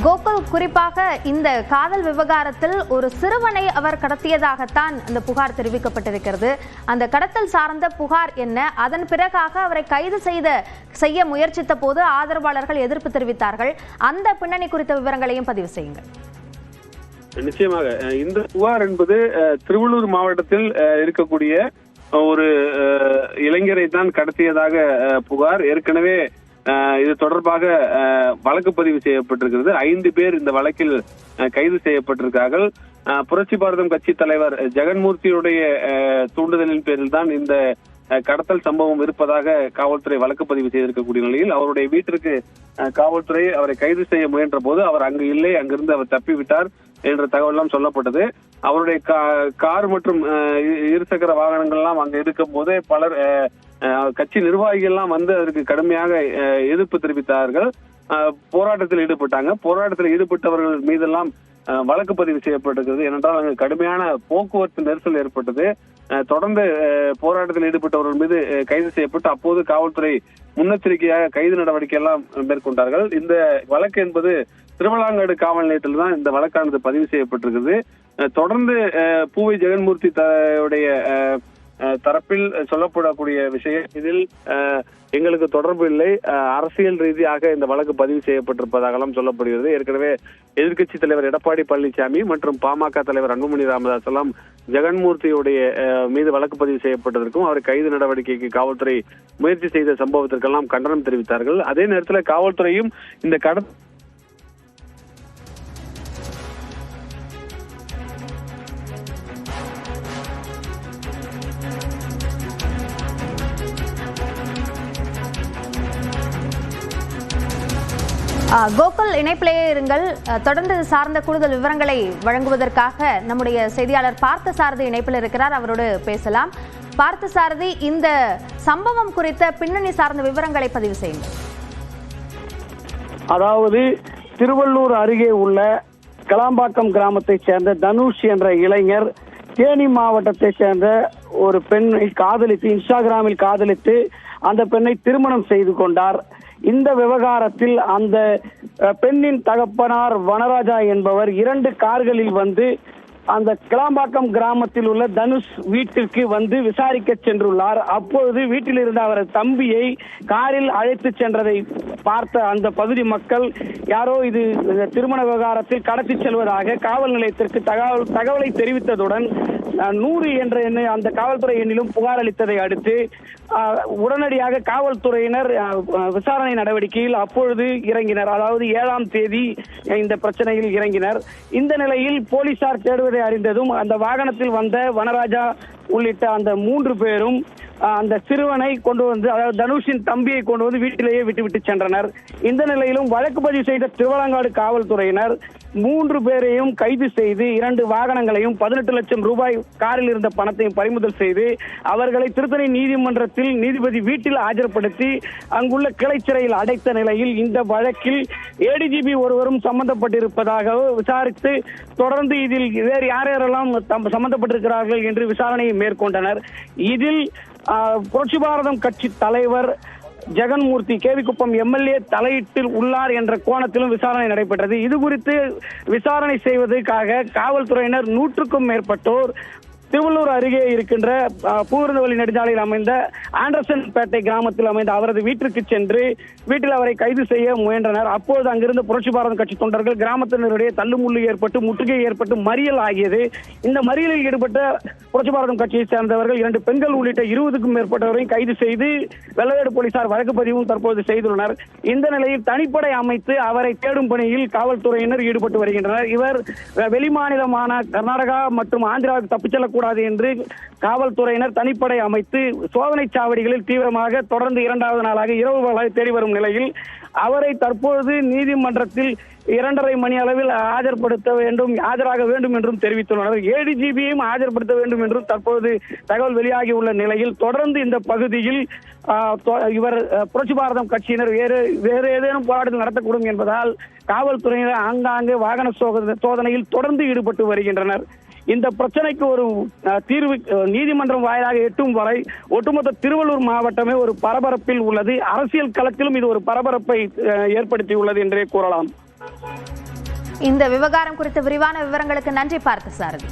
கோகுல், குறிப்பாக இந்த காதல் விவகாரத்தில் ஒரு சிறுவனை அவர் கடத்தியதாகத்தான் அந்த புகார் தெரிவிக்கப்பட்டிருக்கிறது. அந்த கடத்தல் சார்ந்த புகார் என்ன, அதன் பிறகாக அவரை கைது செய்ய முயற்சித்த போது ஆதரவாளர்கள் எதிர்ப்பு தெரிவித்தார்கள். அந்த பின்னணி குறித்த விவரங்களையும் பதிவு செய்யுங்கள். நிச்சயமாக இந்த புகார் என்பது திருவள்ளூர் மாவட்டத்தில் இருக்கக்கூடிய ஒரு இளைஞரை தான் கடத்தியதாக புகார். ஏற்கனவே இது தொடர்பாக வழக்கு பதிவு செய்யப்பட்டிருக்கிறது. 5 பேர் இந்த வழக்கில் கைது செய்யப்பட்டிருக்கார்கள். புரட்சி பாரதம் கட்சி தலைவர் ஜெகன்மூர்த்தியுடைய தூண்டுதலின் பேரில் தான் இந்த கடத்தல் சம்பவம் இருப்பதாக காவல்துறை வழக்கு பதிவு செய்திருக்கக்கூடிய நிலையில் அவருடைய வீட்டிற்கு காவல்துறை அவரை கைது செய்ய முயன்ற போது அவர் அங்கு இல்லை, அங்கிருந்து அவர் தப்பிவிட்டார் என்ற தகவல் எல்லாம் சொல்லப்பட்டது. அவருடைய கார் மற்றும் இருசக்கர வாகனங்கள் எல்லாம் அங்க இருக்கும் போதே பலர் கட்சி நிர்வாகிகள் எல்லாம் வந்து அதற்கு கடுமையாக எதிர்ப்பு தெரிவித்தார்கள். போராட்டத்தில் ஈடுபட்டாங்க. போராட்டத்தில் ஈடுபட்டவர்கள் மீதெல்லாம் வழக்கு பதிவு செய்யப்பட்டிருக்கிறது. ஏனென்றால் அங்கு கடுமையான போக்குவரத்து நெரிசல் ஏற்பட்டது. தொடர்ந்து போராட்டத்தில் ஈடுபட்டவர்கள் மீது கைது செய்யப்பட்டு அப்போது காவல்துறை முன்னெச்சரிக்கையாக கைது நடவடிக்கை எல்லாம் மேற்கொண்டார்கள். இந்த வழக்கு என்பது திருவள்ளாங்காடு காவல் நிலையத்தில் தான் இந்த வழக்கானது பதிவு செய்யப்பட்டிருக்கிறது. தொடர்ந்து பூவை ஜெகன்மூர்த்தி தரப்பில் சொல்லப்படக்கூடிய விஷயம், இதில் எங்களுக்கு தொடர்பு இல்லை, அரசியல் ரீதியாக இந்த வழக்கு பதிவு செய்யப்பட்டிருப்பதாகவும் சொல்லப்படுகிறது. ஏற்கனவே எதிர்க்கட்சி தலைவர் எடப்பாடி பழனிசாமி மற்றும் பாமக தலைவர் அன்புமணி ராமதாஸ் எல்லாம் ஜெகன்மூர்த்தியுடைய மீது வழக்கு பதிவு செய்யப்பட்டதற்கும் அவர் கைது நடவடிக்கைக்கு காவல்துறை முயற்சி செய்த சம்பவத்திற்கெல்லாம் கண்டனம் தெரிவித்தார்கள். அதே நேரத்தில் காவல்துறையும் இந்த கோகுல், இணைப்பிலேயே இருங்கள். தொடர்ந்து சார்ந்த கூடுதல் விவரங்களை வழங்குவதற்காக நம்முடைய செய்தியாளர் பார்த்தசாரதி இணைப்பில் இருக்கிறார். அவரோடு பேசலாம். பார்த்தசாரதி, இந்த சம்பவம் குறித்த பின்னணி சார்ந்த விவரங்களை பதிவு செய்யுங்கள். அதாவது திருவள்ளூர் அருகே உள்ள கலாம்பாக்கம் கிராமத்தைச் சேர்ந்த தனுஷ் என்ற இளைஞர் தேனி மாவட்டத்தை சேர்ந்த ஒரு பெண்ணை காதலித்து, இன்ஸ்டாகிராமில் காதலித்து அந்த பெண்ணை திருமணம் செய்து கொண்டார். இந்த விவகாரத்தில் அந்த பெண்ணின் தகப்பனார் வனராஜா என்பவர் 2 கார்களில் வந்து அந்த கிளாம்பாக்கம் கிராமத்தில் உள்ள தனுஷ் வீட்டிற்கு வந்து விசாரிக்க சென்றுள்ளார். அப்பொழுது வீட்டில் இருந்த அவரது தம்பியை காரில் அழைத்து சென்றதை பார்த்த அந்த பகுதி மக்கள் யாரோ இது திருமண விவகாரத்தில் கடத்தி செல்வதாக காவல் நிலையத்திற்கு தகவலை தெரிவித்ததுடன் 100 என்ற எண்ணை அந்த காவல்துறை எண்ணிலும் புகார் அளித்ததை அடுத்து உடனடியாக காவல்துறையினர் விசாரணை நடவடிக்கையில் அப்பொழுது இறங்கினர். அதாவது 7ஆம் தேதி இந்த பிரச்சனையில் இறங்கினர். இந்த நிலையில் போலீசார் தேடுவதை அறிந்ததும் அந்த வாகனத்தில் வந்த வனராஜா உள்ளிட்ட அந்த 3 பேரும் அந்த சிறுவனை கொண்டு வந்து, அதாவது தனுஷின் தம்பியை கொண்டு வந்து வீட்டிலேயே விட்டுவிட்டு சென்றனர். இந்த நிலையிலும் வழக்கு பதிவு செய்த திருவள்ளாங்காடு காவல்துறையினர் 3 பேரையும் கைது செய்து 2 வாகனங்களையும் 18 லட்சம் ரூபாய் காரில் இருந்த பணத்தையும் பறிமுதல் செய்து அவர்களை திருத்தணி நீதிமன்றத்தில் நீதிபதி வீட்டில் ஆஜர்படுத்தி அங்குள்ள கிளை சிறையில் அடைத்த நிலையில் இந்த வழக்கில் ஏடிஜிபி ஒருவரும் சம்பந்தப்பட்டிருப்பதாக விசாரித்து தொடர்ந்து இதில் வேறு யாரெல்லாம் சம்பந்தப்பட்டிருக்கிறார்கள் என்று விசாரணையை மேற்கொண்டனர். இதில் புரட்சி பாரதம் கட்சி தலைவர் ஜெகன்மூர்த்தி கேவிக்குப்பம் எம்எல்ஏ தலையிட்டில் உள்ளார் என்ற கோணத்திலும் விசாரணை நடைபெற்றது. இது குறித்து விசாரணை செய்வதற்காக காவல்துறையினர் 100க்கும் மேற்பட்டோர் திருவள்ளூர் அருகே இருக்கின்ற பூவிருந்தவல்லி நெடுஞ்சாலையில் அமைந்த ஆண்டர்சன் பேட்டை கிராமத்தில் அமைந்த அவரது வீட்டிற்கு சென்று வீட்டில் அவரை கைது செய்ய முயன்றனர். அப்போது அங்கிருந்த புரட்சி பாரதம் கட்சி தொண்டர்கள் கிராமத்தினருடைய தள்ளுமுள்ளு ஏற்பட்டு முற்றுகை ஏற்பட்டு மறியல் ஆகியது. இந்த மறியலில் ஈடுபட்ட புரட்சி பாரதம் கட்சியை சேர்ந்தவர்கள் 2 பெண்கள் உள்ளிட்ட 20க்கும் மேற்பட்டவரையும் கைது செய்து வெள்ளவேடு போலீசார் வழக்கு பதிவும் தற்போது செய்துள்ளனர். இந்த நிலையில் தனிப்படை அமைத்து அவரை தேடும் பணியில் காவல்துறையினர் ஈடுபட்டு வருகின்றனர். இவர் வெளிமாநிலமான கர்நாடகா மற்றும் ஆந்திராவுக்கு தப்பிச் செல்லக்கூடாது என்று காவல்துறையினர் தனிப்படை அமைத்து சோதனை சாவடிகளில் தீவிரமாக தொடர்ந்து 2வது நாளாக இரவு தேடி வரும் நிலையில் அவரை தற்போது நீதிமன்றத்தில் 2:30 மணி அளவில் ஆஜராக வேண்டும் என்றும் தெரிவித்துள்ளனர். ஏடிஜிபியையும் ஆஜர்படுத்த வேண்டும் என்றும் தற்போது தகவல் வெளியாகியுள்ள நிலையில் தொடர்ந்து இந்த பகுதியில் இவர் புரட்சி பாரதம் கட்சியினர் வேறு ஏதேனும் போராட்டம் நடத்தக்கூடும் என்பதால் காவல்துறையினர் ஆங்காங்கே வாகன சோதனையில் தொடர்ந்து ஈடுபட்டு வருகின்றனர். இந்த பிரச்சனைக்கு ஒரு தீர்வு நீதிமன்றம் வாயிலாக எட்டும் வரை ஒட்டுமொத்த திருவள்ளூர் மாவட்டமே ஒரு பரபரப்பில் உள்ளது. அரசியல் களத்திலும் இது ஒரு பரபரப்பை ஏற்படுத்தியுள்ளது என்றே கூறலாம். இந்த விவகாரம் குறித்த விரிவான விவரங்களுக்கு நன்றி பார்த்தசாரதி.